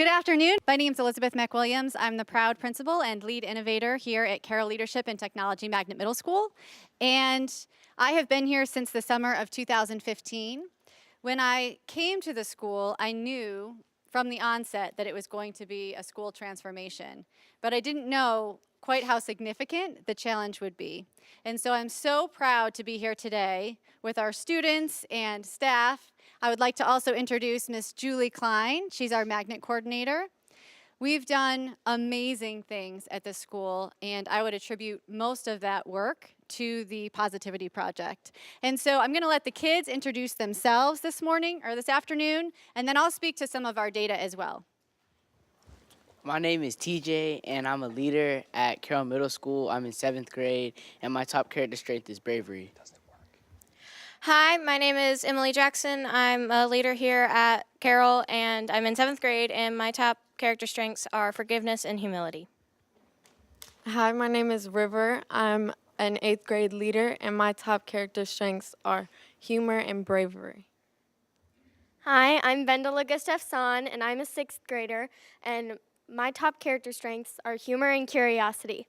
Good afternoon. My name is Elizabeth McWilliams. I'm the proud principal and lead innovator here at Carroll Leadership and Technology Magnet Middle School. And I have been here since the summer of 2015. When I came to the school, I knew from the onset that it was going to be a school transformation, but I didn't know quite how significant the challenge would be. And so I'm so proud to be here today with our students and staff. I would like to also introduce Miss Julie Klein. She's our magnet coordinator. We've done amazing things at this school, and I would attribute most of that work to the Positivity Project. And so I'm going to let the kids introduce themselves this morning or this afternoon, and then I'll speak to some of our data as well. My name is TJ, and I'm a leader at Carroll Middle School. I'm in 7th grade, and my top character strength is bravery. Hi, my name is Emily Jackson. I'm a leader here at Carroll, and I'm in 7th grade, and my top character strengths are forgiveness and humility. Hi, my name is River. I'm an 8th grade leader, and my top character strengths are humor and bravery. Hi, I'm Vendela Gustafson, and I'm a 6th grader, and my top character strengths are humor and curiosity.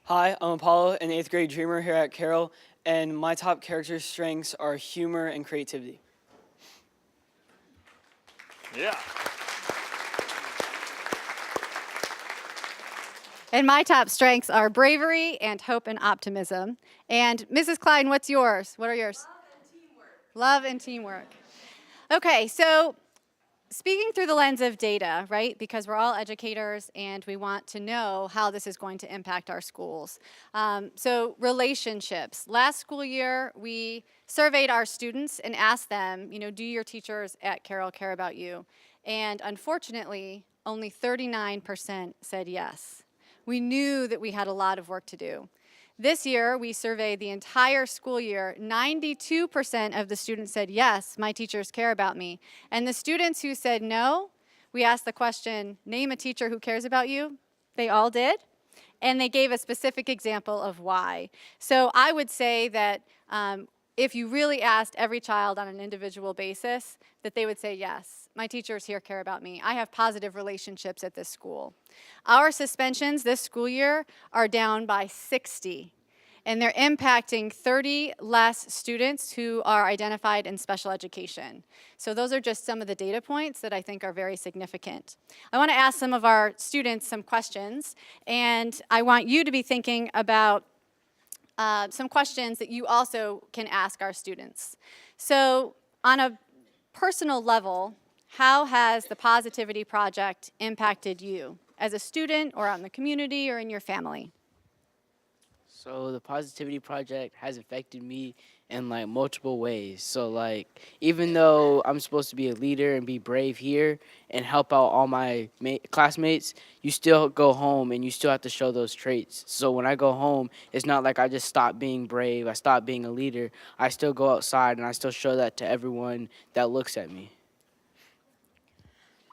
Hi, I'm Apollo, an 8th grade dreamer here at Carroll, and my top character strengths are humor and creativity. Yeah. And my top strengths are bravery and hope and optimism. And Mrs. Klein, what's yours? What are yours? Love and teamwork. Love and teamwork. Okay, so speaking through the lens of data, right? Because we're all educators and we want to know how this is going to impact our schools. So relationships. Last school year, we surveyed our students and asked them, do your teachers at Carroll care about you? And unfortunately, only 39% said yes. We knew that we had a lot of work to do. This year, we surveyed the entire school year. 92% of the students said, yes, my teachers care about me. And the students who said no, we asked the question, name a teacher who cares about you. They all did. And they gave a specific example of why. So I would say that if you really asked every child on an individual basis, that they would say, yes, my teachers here care about me. I have positive relationships at this school. Our suspensions this school year are down by 60, and they're impacting 30 less students who are identified in special education. So those are just some of the data points that I think are very significant. I want to ask some of our students some questions, and I want you to be thinking about some questions that you also can ask our students. So on a personal level, how has the Positivity Project impacted you as a student or out in the community or in your family? So the Positivity Project has affected me in multiple ways. So even though I'm supposed to be a leader and be brave here and help out all my classmates, you still go home and you still have to show those traits. So when I go home, it's not like I just stop being brave, I stop being a leader. I still go outside and I still show that to everyone that looks at me.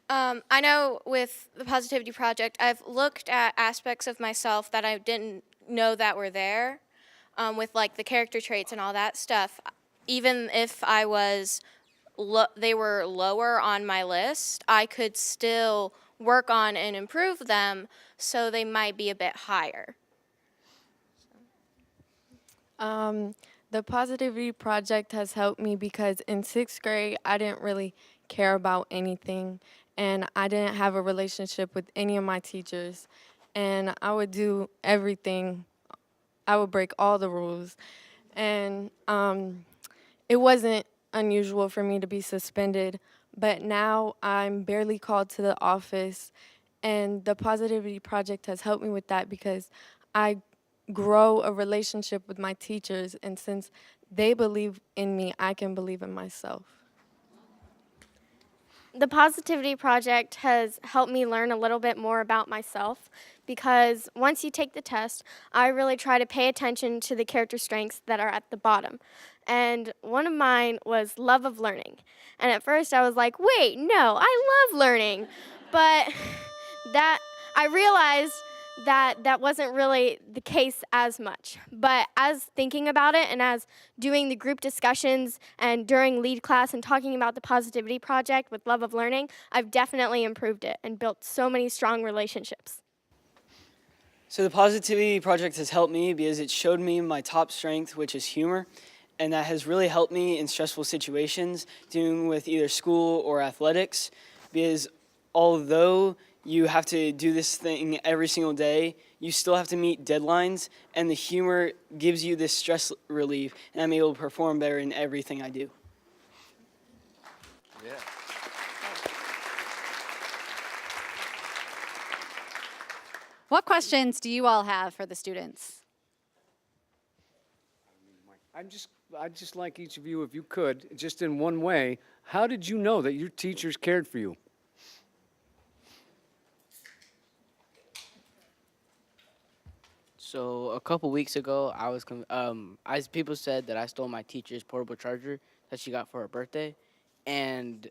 I know with the Positivity Project, I've looked at aspects of myself that I didn't know that were there, with the character traits and all that stuff. Even if they were lower on my list, I could still work on and improve them so they might be a bit higher. The Positivity Project has helped me because in 6th grade, I didn't really care about anything, and I didn't have a relationship with any of my teachers, and I would do everything. I would break all the rules, and it wasn't unusual for me to be suspended, but now I'm barely called to the office, and the Positivity Project has helped me with that because I grow a relationship with my teachers, and since they believe in me, I can believe in myself. The Positivity Project has helped me learn a little bit more about myself because once you take the test, I really try to pay attention to the character strengths that are at the bottom. And one of mine was love of learning. And at first I was like, wait, no, I love learning. But I realized that wasn't really the case as much. But as thinking about it and as doing the group discussions and during lead class and talking about the Positivity Project with Love of Learning, I've definitely improved it and built so many strong relationships. So the Positivity Project has helped me because it showed me my top strength, which is humor, and that has really helped me in stressful situations dealing with either school or athletics, because although you have to do this thing every single day, you still have to meet deadlines, and the humor gives you this stress relief, and I'm able to perform better in everything I do. Yeah. What questions do you all have for the students? I'd just like each of you, if you could, just in one way, how did you know that your teachers cared for you? So a couple weeks ago, people said that I stole my teacher's portable charger that she got for her birthday, and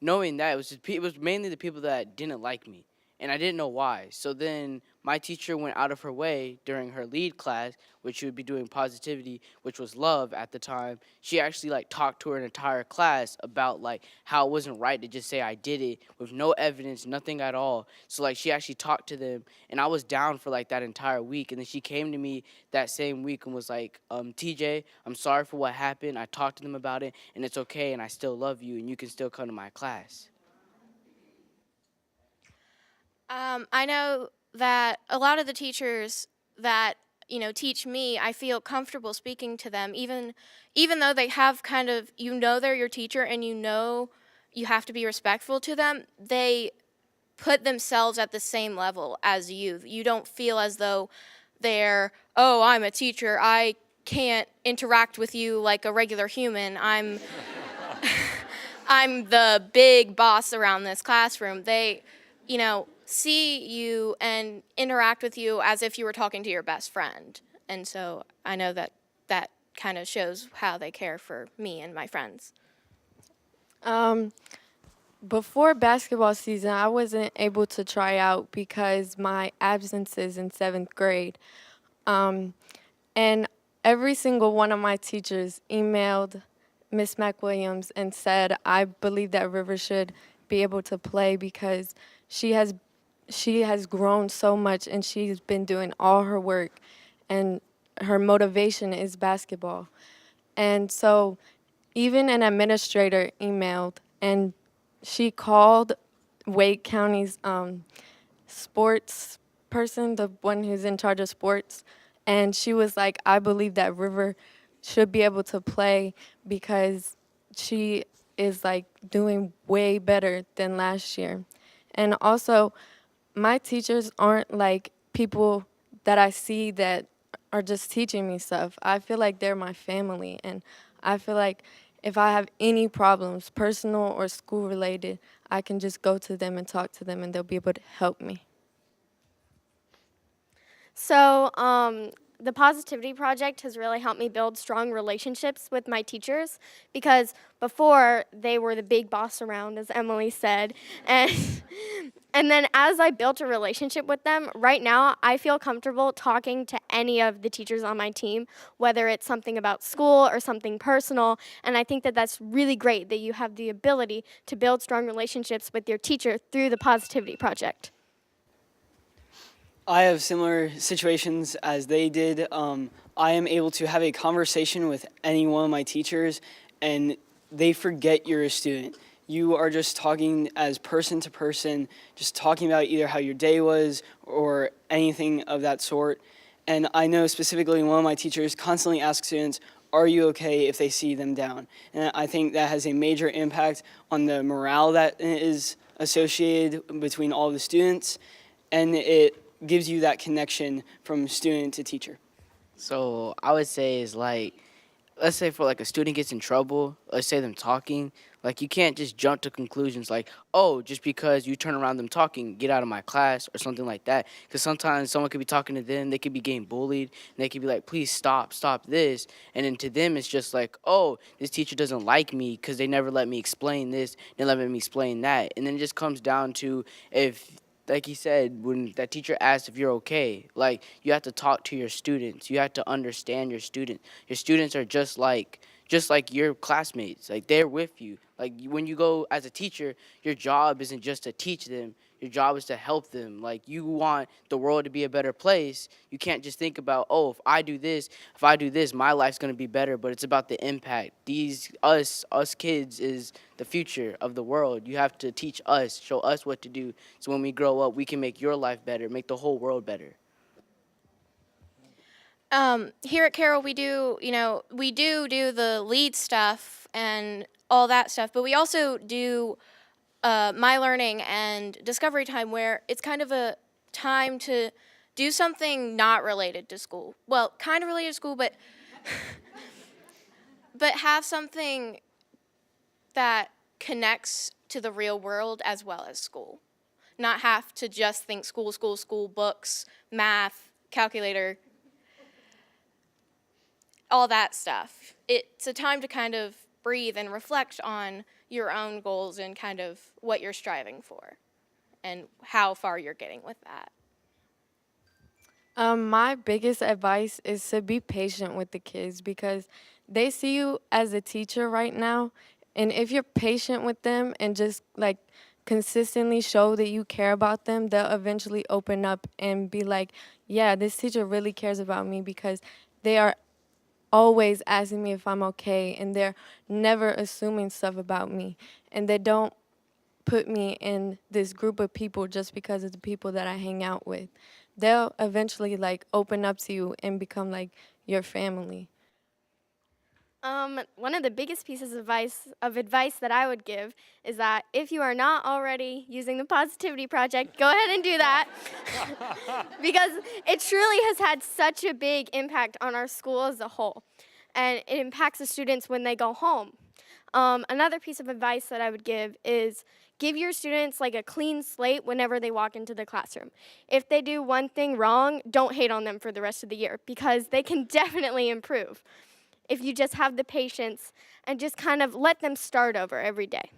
knowing that it was mainly the people that didn't like me, and I didn't know why. So then my teacher went out of her way during her lead class, which she would be doing positivity, which was love at the time. She actually like talked to her entire class about like how it wasn't right to just say I did it with no evidence, nothing at all. So like she actually talked to them, and I was down for like that entire week. And then she came to me that same week and was like, TJ, I'm sorry for what happened. I talked to them about it, and it's okay, and I still love you, and you can still come to my class. I know that a lot of the teachers that teach me, I feel comfortable speaking to them, even though they have kind of they're your teacher and you have to be respectful to them. They put themselves at the same level as you. You don't feel as though they're, oh, I'm a teacher, I can't interact with you like a regular human. I'm the big boss around this classroom. They, see you and interact with you as if you were talking to your best friend. And so I know that kind of shows how they care for me and my friends. Before basketball season, I wasn't able to try out because my absences in 7th grade. And every single one of my teachers emailed Miss McWilliams and said, I believe that River should be able to play because she has grown so much and she's been doing all her work and her motivation is basketball. And so even an administrator emailed and she called Wake County's sports person, the one who's in charge of sports, and she was like, I believe that River should be able to play because she is like doing way better than last year. And also, my teachers aren't like people that I see that are just teaching me stuff. I feel like they're my family, and I feel like if I have any problems, personal or school related, I can just go to them and talk to them, and they'll be able to help me. So, the Positivity Project has really helped me build strong relationships with my teachers because before they were the big boss around, as Emily said. And, and then as I built a relationship with them, right now I feel comfortable talking to any of the teachers on my team, whether it's something about school or something personal. And I think that that's really great that you have the ability to build strong relationships with your teacher through the Positivity Project. I have similar situations as they did. I am able to have a conversation with any one of my teachers, and they forget you're a student. You are just talking as person to person, just talking about either how your day was or anything of that sort. And I know specifically one of my teachers constantly asks students, are you okay if they see them down? And I think that has a major impact on the morale that is associated between all the students, and it gives you that connection from student to teacher. So I would say is like, let's say for like a student gets in trouble, let's say them talking, like you can't just jump to conclusions like, oh, just because you turn around them talking, get out of my class or something like that. Because sometimes someone could be talking to them, they could be getting bullied, and they could be like, please stop this. And then to them, it's just like, oh, this teacher doesn't like me because they never let me explain this, they never let me explain that. And then it just comes down to if like he said, when that teacher asks if you're okay, like you have to talk to your students. You have to understand your students. Your students are just like your classmates. Like they're with you. Like when you go as a teacher, your job isn't just to teach them. Your job is to help them. Like you want the world to be a better place. You can't just think about, oh, if I do this, my life's gonna be better. But it's about the impact. Us kids is the future of the world. You have to teach us, show us what to do, so when we grow up, we can make your life better, make the whole world better. Here at Carroll, we do the lead stuff and all that stuff, but we also do my learning and discovery time, where it's kind of a time to do something not related to school. Well, kind of related to school, but but have something that connects to the real world as well as school. Not have to just think school, school, school, books, math, calculator, all that stuff. It's a time to kind of breathe and reflect on your own goals and kind of what you're striving for and how far you're getting with that. My biggest advice is to be patient with the kids because they see you as a teacher right now. And if you're patient with them and just like consistently show that you care about them, they'll eventually open up and be like, yeah, this teacher really cares about me because they are always asking me if I'm okay and they're never assuming stuff about me. And they don't put me in this group of people just because of the people that I hang out with. They'll eventually like open up to you and become like your family. One of the biggest pieces of advice that I would give is that if you are not already using the Positivity Project, go ahead and do that because it truly has had such a big impact on our school as a whole, and it impacts the students when they go home. Another piece of advice that I would give is give your students like a clean slate whenever they walk into the classroom. If they do one thing wrong, don't hate on them for the rest of the year because they can definitely improve if you just have the patience and just kind of let them start over every day.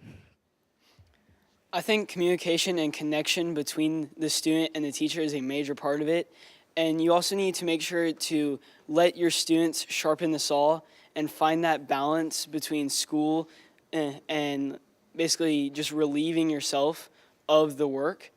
I think communication and connection between the student and the teacher is a major part of it. And you also need to make sure to let your students sharpen the saw and find that balance between school and basically just relieving yourself of the work.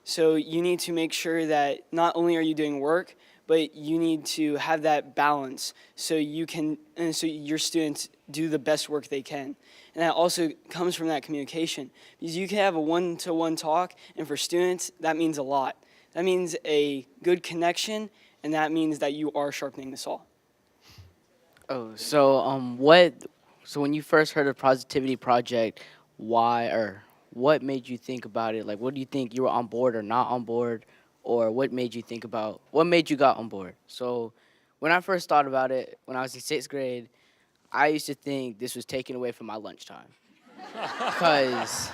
So you need to make sure that not only are you doing work, but you need to have that balance so so your students do the best work they can. And that also comes from that communication. Because you can have a one-to-one talk, and for students, that means a lot. That means a good connection, and that means that you are sharpening the saw. Oh, so when you first heard of Positivity Project, what made you think about it? Like, what do you think, you were on board or not on board? Or what made you got on board? So when I first thought about it, when I was in 6th grade, I used to think this was taken away from my lunchtime. Because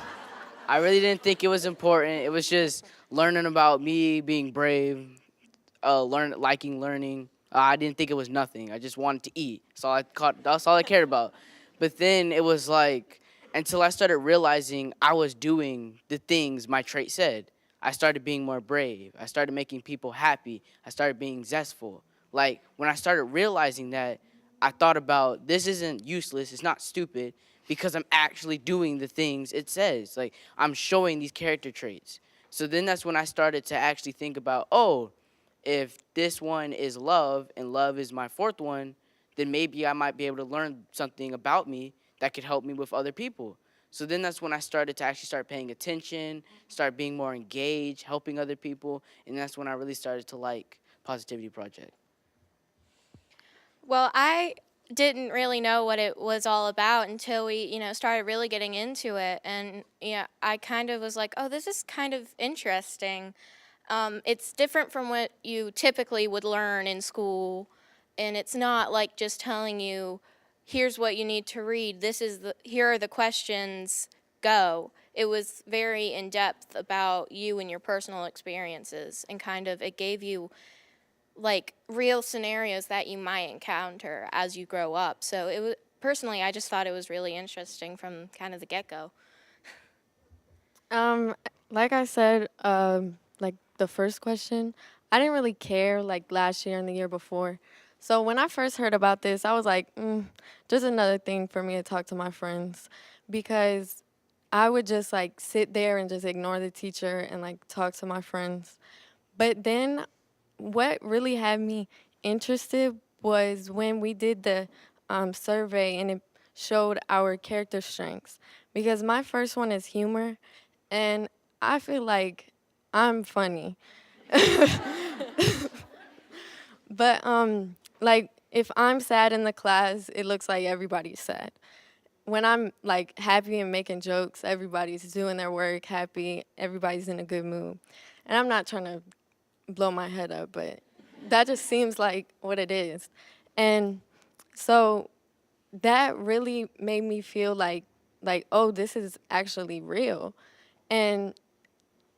I really didn't think it was important. It was just learning about me being brave, liking learning. I didn't think it was nothing. I just wanted to eat. That's all I cared about. But then it was like, until I started realizing I was doing the things my trait said. I started being more brave. I started making people happy. I started being zestful. Like, when I started realizing that, I thought about, this isn't useless, it's not stupid, because I'm actually doing the things it says. Like, I'm showing these character traits. So then that's when I started to actually think about, oh, if this one is love and love is my 4th one, then maybe I might be able to learn something about me that could help me with other people. So then that's when I started to actually start paying attention, start being more engaged, helping other people, and that's when I really started to like Positivity Project. Well, I didn't really know what it was all about until we, started really getting into it. And, I kind of was like, oh, this is kind of interesting. It's different from what you typically would learn in school. And it's not like just telling you, here's what you need to read. Here are the questions, go. It was very in depth about you and your personal experiences, and kind of it gave you like real scenarios that you might encounter as you grow up. So it was, personally, I just thought it was really interesting from kind of the get-go. Like I said, the first question, I didn't really care like last year and the year before. So when I first heard about this, I was like, just another thing for me to talk to my friends, because I would just like sit there and just ignore the teacher and like talk to my friends. But then what really had me interested was when we did the survey and it showed our character strengths. Because my first one is humor, and I feel like I'm funny. But like if I'm sad in the class, it looks like everybody's sad. When I'm like happy and making jokes, everybody's doing their work happy, everybody's in a good mood. And I'm not trying to blow my head up, but that just seems like what it is. And so that really made me feel like oh, this is actually real. And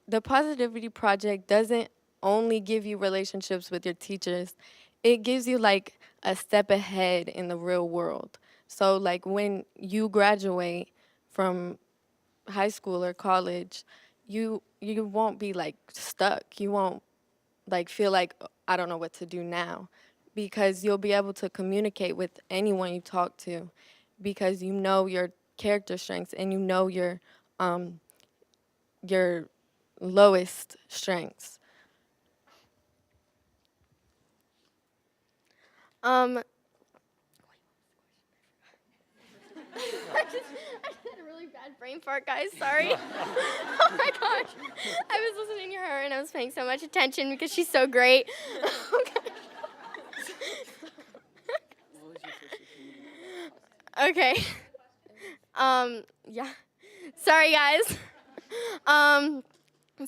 the Positivity Project doesn't only give you relationships with your teachers, it gives you like a step ahead in the real world. So, like when you graduate from high school or college, you won't be like stuck. You won't like feel like I don't know what to do now, because you'll be able to communicate with anyone you talk to, because you know your character strengths and you know your lowest strengths. Um, I just had a really bad brain fart, guys. Sorry. Oh my gosh. I was listening to her and I was paying so much attention because she's so great. Okay. Yeah. Sorry, guys. Um,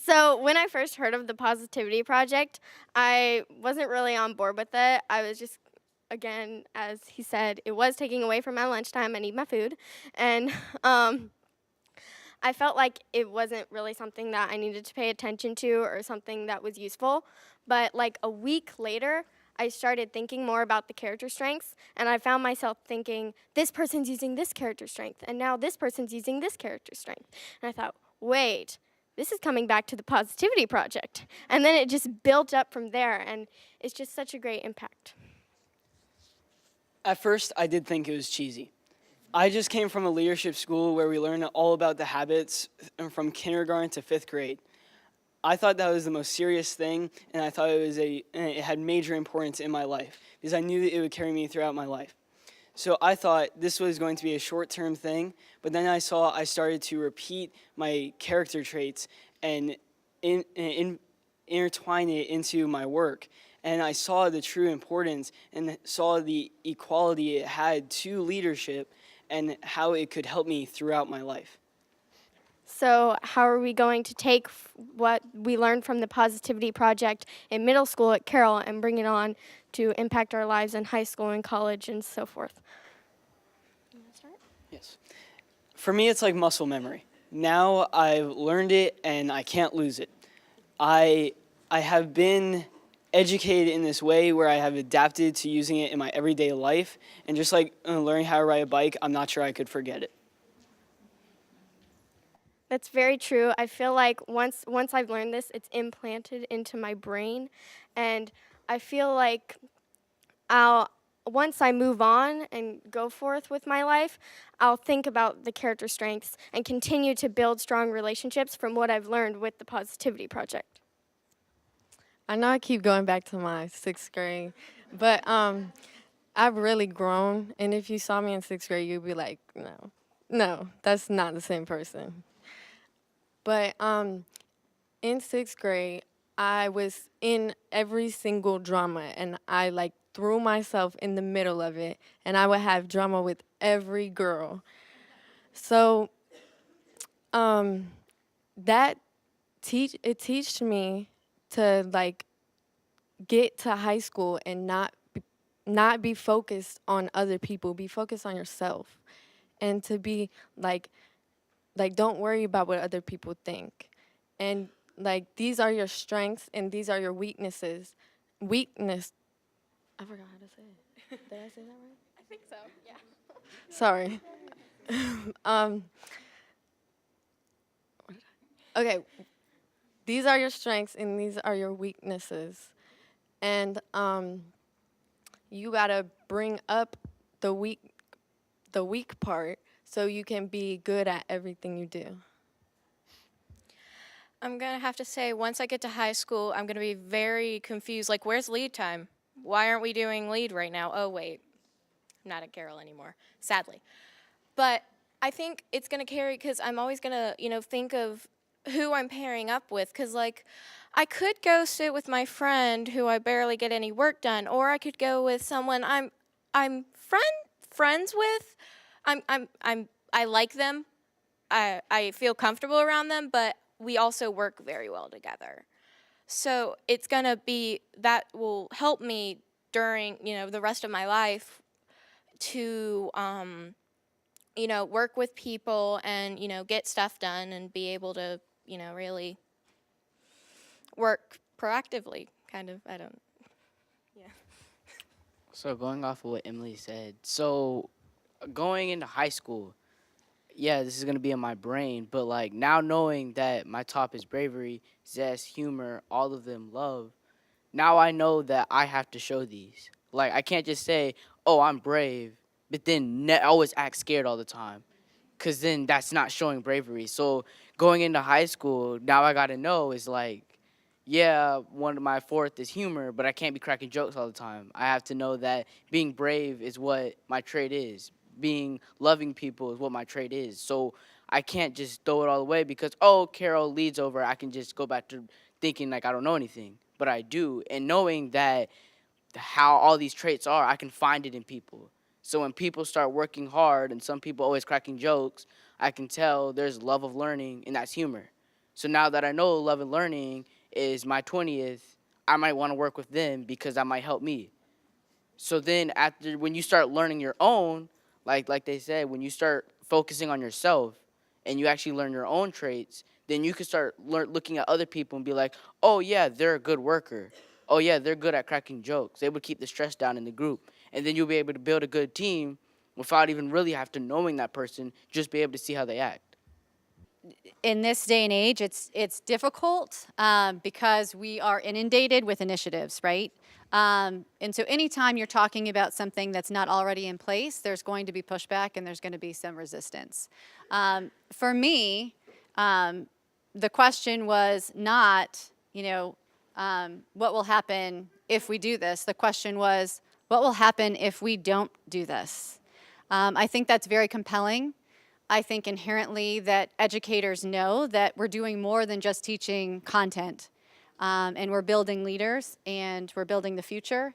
so when I first heard of the Positivity Project, I wasn't really on board with it. I was just, again, as he said, it was taking away from my lunchtime. I need my food, and I felt like it wasn't really something that I needed to pay attention to or something that was useful. But like a week later, I started thinking more about the character strengths, and I found myself thinking, this person's using this character strength, and now this person's using this character strength. And I thought, wait, this is coming back to the Positivity Project. And then it just built up from there, and it's just such a great impact. At first, I did think it was cheesy. I just came from a leadership school where we learned all about the habits from kindergarten to 5th grade. I thought that was the most serious thing, and I thought it had major importance in my life because I knew that it would carry me throughout my life. So I thought this was going to be a short-term thing, but then I started to repeat my character traits and intertwine it into my work. And I saw the true importance and saw the equality it had to leadership and how it could help me throughout my life. So how are we going to take what we learned from the Positivity Project in middle school at Carroll and bring it on to impact our lives in high school and college and so forth? You want to start? Yes. For me, it's like muscle memory. Now I've learned it and I can't lose it. I have been educated in this way where I have adapted to using it in my everyday life, and just like learning how to ride a bike, I'm not sure I could forget it. That's very true. I feel like once I've learned this, it's implanted into my brain, and I feel like once I move on and go forth with my life, I'll think about the character strengths and continue to build strong relationships from what I've learned with the Positivity Project. I know I keep going back to my 6th grade, but I've really grown, and if you saw me in 6th grade, you'd be like, no, that's not the same person. But in 6th grade, I was in every single drama, and I like threw myself in the middle of it, and I would have drama with every girl. So that teached me to like get to high school and not be focused on other people, be focused on yourself, and to be like don't worry about what other people think. And like these are your strengths and these are your weaknesses. I forgot how to say it. Did I say that right? I think so, yeah. Sorry. Okay. these are your strengths and these are your weaknesses. And you gotta bring up the weak part so you can be good at everything you do. I'm going to have to say, once I get to high school, I'm going to be very confused. Like, where's lead time? Why aren't we doing lead right now? Oh, wait. I'm not at Carroll anymore, sadly. But I think it's going to carry because I'm always going to, think of who I'm pairing up with. Because, like, I could go sit with my friend who I barely get any work done, or I could go with someone I'm friends with. I like them. I feel comfortable around them, but we also work very well together. So it's going to be that will help me during, the rest of my life to, work with people and, get stuff done and be able to, really work proactively, kind of. I don't, yeah. So going off of what Emily said, so going into high school, yeah, this is gonna be in my brain, but like now knowing that my top is bravery, zest, humor, all of them love, now I know that I have to show these. Like I can't just say, "Oh, I'm brave," but then always act scared all the time, cause then that's not showing bravery. So going into high school, now I gotta know is like, yeah, one of my fourth is humor, but I can't be cracking jokes all the time. I have to know that being brave is what my trait is. Being loving people is what my trait is. So I can't just throw it all away because Carol leads over. I can just go back to thinking like I don't know anything, but I do. And knowing that how all these traits are, I can find it in people. So when people start working hard and some people always cracking jokes, I can tell there's love of learning and that's humor. So now that I know love and learning is my 20th, I might want to work with them because that might help me. So then after when you start learning your own, like they said, when you start focusing on yourself and you actually learn your own traits, then you can start looking at other people and be like, "Oh yeah, they're a good worker. Oh yeah, they're good at cracking jokes. They would keep the stress down in the group." And then you'll be able to build a good team without even really have to knowing that person, just be able to see how they act. In this day and age, it's difficult because we are inundated with initiatives, right? And so anytime you're talking about something that's not already in place, there's going to be pushback and there's going to be some resistance. For me, the question was not, what will happen if we do this? The question was, what will happen if we don't do this? I think that's very compelling. I think inherently that educators know that we're doing more than just teaching content, and we're building leaders and we're building the future.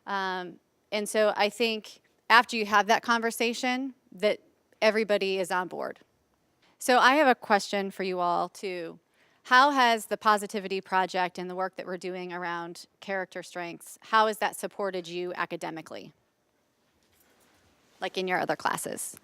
And so I think after you have that conversation, that everybody is on board. So I have a question for you all too. How has the Positivity Project and the work that we're doing around character strengths, how has that supported you academically? Like in your other classes?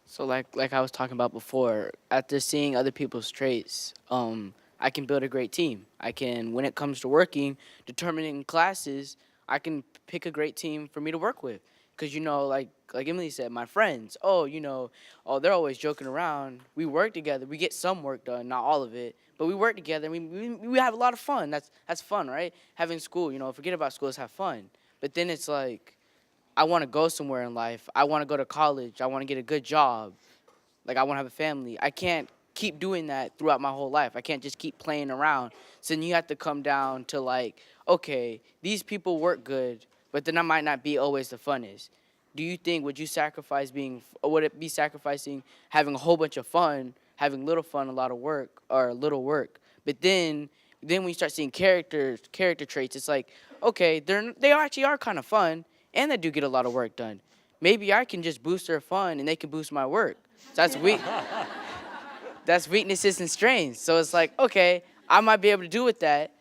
So like I was talking about before, after seeing other people's traits, I can build a great team. I can, when it comes to working, determining classes, I can pick a great team for me to work with. Cause like Emily said, my friends, they're always joking around. We work together. We get some work done, not all of it, but we work together. And we have a lot of fun. That's fun, right? Having school, forget about school. Let's have fun. But then it's like, I want to go somewhere in life. I want to go to college. I want to get a good job. Like I want to have a family. I can't keep doing that throughout my whole life. I can't just keep playing around. So then you have to come down to like, okay, these people work good, but then I might not be always the funnest. Do you think would it be sacrificing having a whole bunch of fun, having little fun, a lot of work, or little work? But then when you start seeing character traits, it's like, okay, they actually are kind of fun, and they do get a lot of work done. Maybe I can just boost their fun, and they can boost my work. So that's weak. That's weaknesses and strengths. So it's like, okay, I might be able to do with that.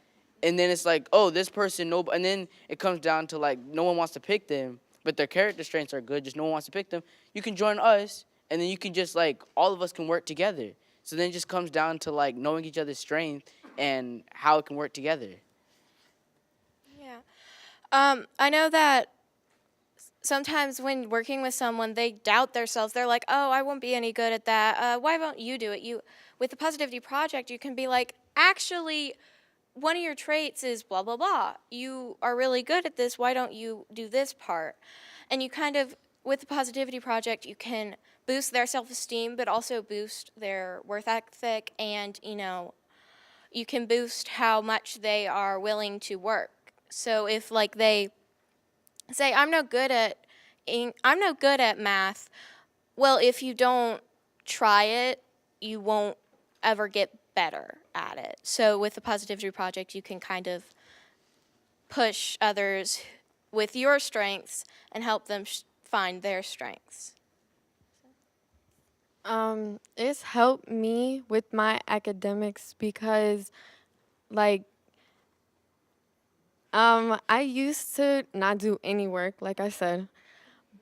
And then it's like, oh, this person, no, and then it comes down to like, no one wants to pick them, but their character strengths are good, just no one wants to pick them. You can join us, and then you can just like, all of us can work together. So then it just comes down to like knowing each other's strength and how it can work together. Yeah. I know that sometimes when working with someone, they doubt themselves. They're like, "Oh, I won't be any good at that. Why won't you do it?" With the Positivity Project, you can be like, actually, one of your traits is blah, blah, blah. You are really good at this. Why don't you do this part? And you kind of, with the Positivity Project, you can boost their self-esteem, but also boost their work ethic, and, you can boost how much they are willing to work. So if like they say, I'm no good at math, well, if you don't try it, you won't ever get better at it. So with the Positivity Project, you can kind of push others with your strengths and help them find their strengths. It's helped me with my academics because, like, I used to not do any work, like I said,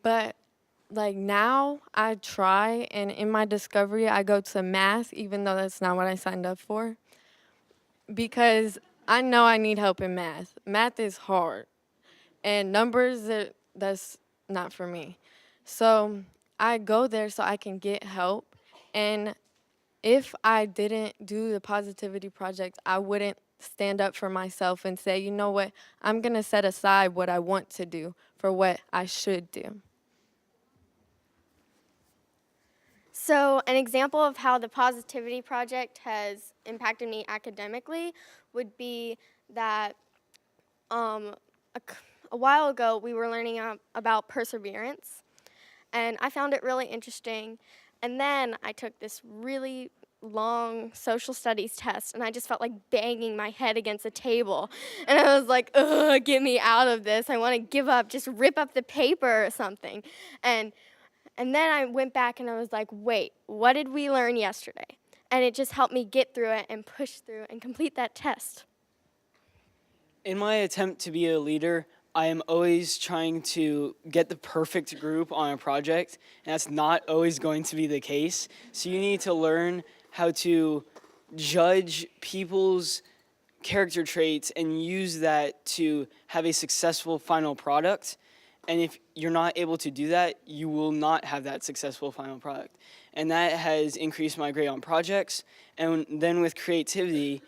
but like now I try, and in my discovery, I go to math, even though that's not what I signed up for, because I know I need help in math. Math is hard, and numbers, that's not for me. So I go there so I can get help, and if I didn't do the Positivity Project, I wouldn't stand up for myself and say, you know what, I'm going to set aside what I want to do for what I should do. So, an example of how the Positivity Project has impacted me academically would be that um, a while ago we were learning about perseverance, and I found it really interesting. And then I took this really long social studies test, and I just felt like banging my head against a table. And I was like, ugh, get me out of this. I want to give up, just rip up the paper or something. And then I went back and I was like, wait, what did we learn yesterday? And it just helped me get through it and push through and complete that test. In my attempt to be a leader, I am always trying to get the perfect group on a project, and that's not always going to be the case. So you need to learn how to judge people's character traits and use that to have a successful final product. And if you're not able to do that, you will not have that successful final product. And that has increased my grade on projects. And then with creativity,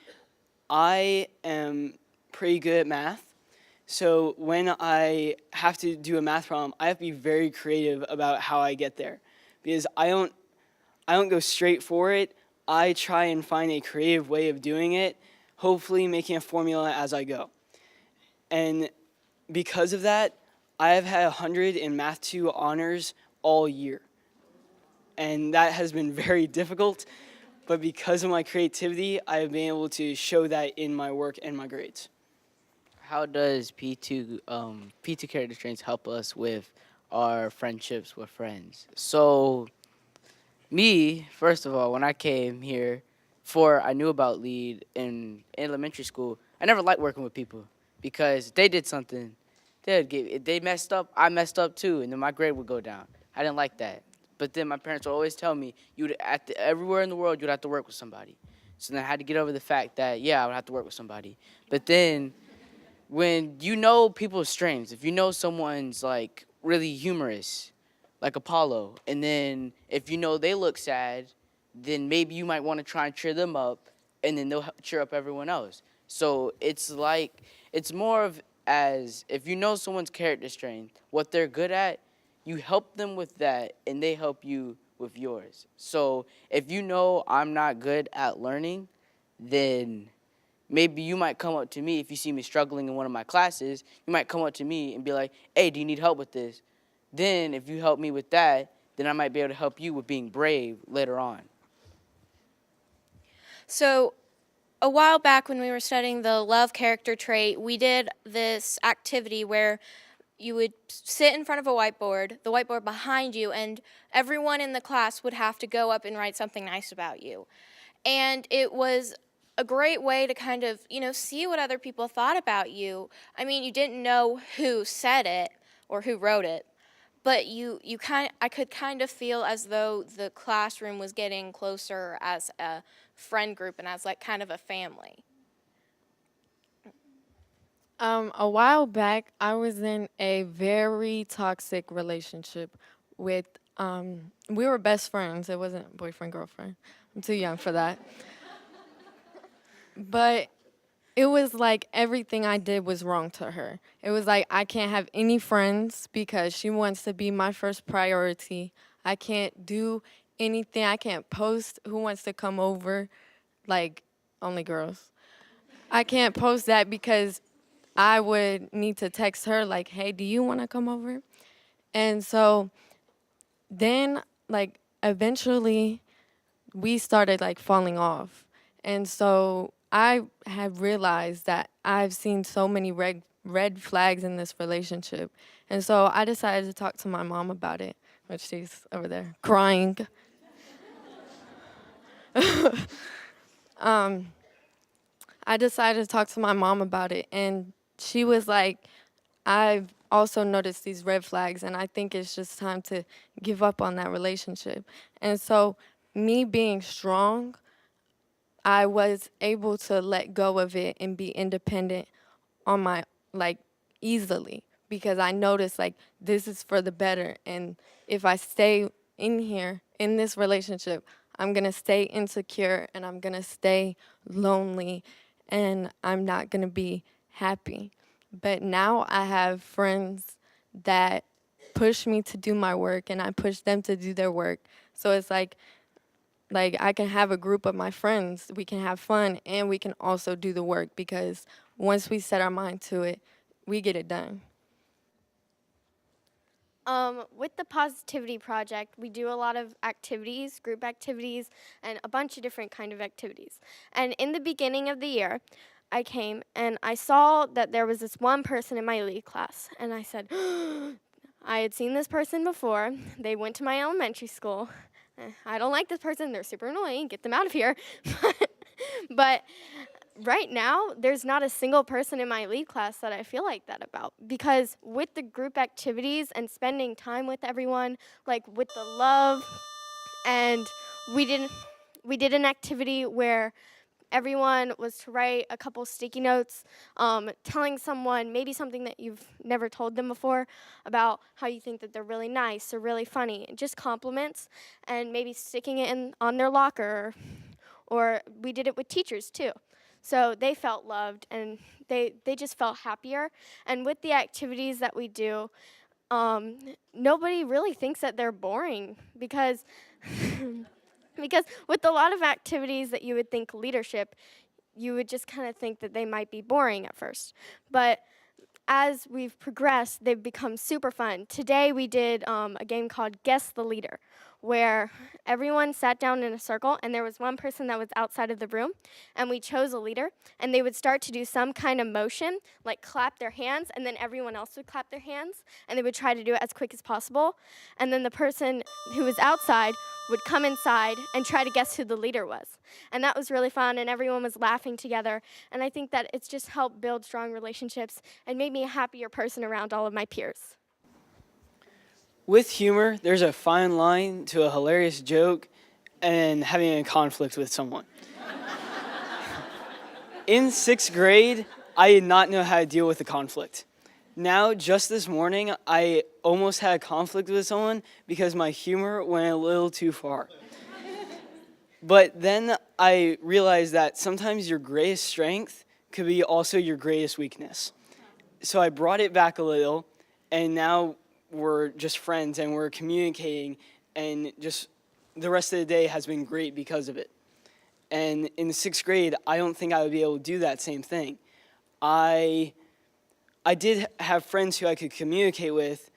I am pretty good at math. So when I have to do a math problem, I have to be very creative about how I get there, because I don't go straight for it. I try and find a creative way of doing it, hopefully making a formula as I go. And because of that, I have had 100 in Math 2 honors all year. And that has been very difficult, but because of my creativity, I have been able to show that in my work and my grades. How does P2 character traits help us with our friendships with friends? So, me, first of all, when I came here, before I knew about LEAD in elementary school, I never liked working with people because they did something. If they messed up, I messed up too, and then my grade would go down. I didn't like that. But then my parents would always tell me, everywhere in the world, you'd have to work with somebody. So then I had to get over the fact that, yeah, I would have to work with somebody. But then when you know people's strengths, if you know someone's like really humorous, like Apollo, and then if you know they look sad, then maybe you might want to try and cheer them up, and then they'll cheer up everyone else. So it's more of as if you know someone's character strength, what they're good at, you help them with that, and they help you with yours. So if you know I'm not good at learning, then maybe you might come up to me if you see me struggling in one of my classes. You might come up to me and be like, hey, do you need help with this? Then if you help me with that, then I might be able to help you with being brave later on. So a while back when we were studying the love character trait, we did this activity where you would sit in front of a whiteboard, the whiteboard behind you, and everyone in the class would have to go up and write something nice about you. And it was a great way to kind of, see what other people thought about you. I mean, you didn't know who said it or who wrote it, but I could kind of feel as though the classroom was getting closer as a friend group and as like kind of a family. A while back, I was in a very toxic relationship with, we were best friends. It wasn't boyfriend, girlfriend. I'm too young for that. But it was like everything I did was wrong to her. It was like I can't have any friends because she wants to be my first priority. I can't do anything. I can't post who wants to come over, like only girls. I can't post that because I would need to text her like, "Hey, do you want to come over?" And so then like eventually we started like falling off. And so I have realized that I've seen so many red flags in this relationship. And so I decided to talk to my mom about it, which she's over there crying. I decided to talk to my mom about it, and she was like, I've also noticed these red flags, and I think it's just time to give up on that relationship. And so, me being strong, I was able to let go of it and be independent on my, like, easily, because I noticed, like, this is for the better. And if I stay in here, in this relationship, I'm gonna stay insecure and I'm gonna stay lonely and I'm not gonna be happy. But now I have friends that push me to do my work and I push them to do their work. So it's like I can have a group of my friends, we can have fun and we can also do the work, because once we set our mind to it, we get it done. With the Positivity Project, we do a lot of activities, group activities, and a bunch of different kind of activities. And in the beginning of the year, I came and I saw that there was this one person in my lead class, and I said, I had seen this person before. They went to my elementary school. I don't like this person. They're super annoying. Get them out of here. But right now, there's not a single person in my lead class that I feel like that about, because with the group activities and spending time with everyone, like with the love, and we did an activity where everyone was to write a couple sticky notes, telling someone maybe something that you've never told them before about how you think that they're really nice or really funny, just compliments, and maybe sticking it in on their locker. Or we did it with teachers too. So they felt loved and they just felt happier. And with the activities that we do, nobody really thinks that they're boring, because because with a lot of activities that you would think leadership, you would just kind of think that they might be boring at first. But as we've progressed, they've become super fun. Today we did a game called Guess the Leader, where everyone sat down in a circle and there was one person that was outside of the room, and we chose a leader, and they would start to do some kind of motion, like clap their hands, and then everyone else would clap their hands, and they would try to do it as quick as possible. And then the person who was outside would come inside and try to guess who the leader was. And that was really fun, and everyone was laughing together. And I think that it's just helped build strong relationships and made me a happier person around all of my peers. With humor, there's a fine line to a hilarious joke and having a conflict with someone. In 6th grade, I did not know how to deal with a conflict. Now, just this morning, I almost had a conflict with someone because my humor went a little too far. But then I realized that sometimes your greatest strength could be also your greatest weakness. So I brought it back a little, and now we're just friends and we're communicating, and just the rest of the day has been great because of it. And in the 6th grade, I don't think I would be able to do that same thing. I did have friends who I could communicate with,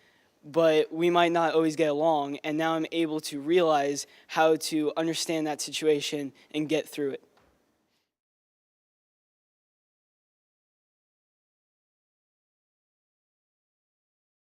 but we might not always get along, and now I'm able to realize how to understand that situation and get through it.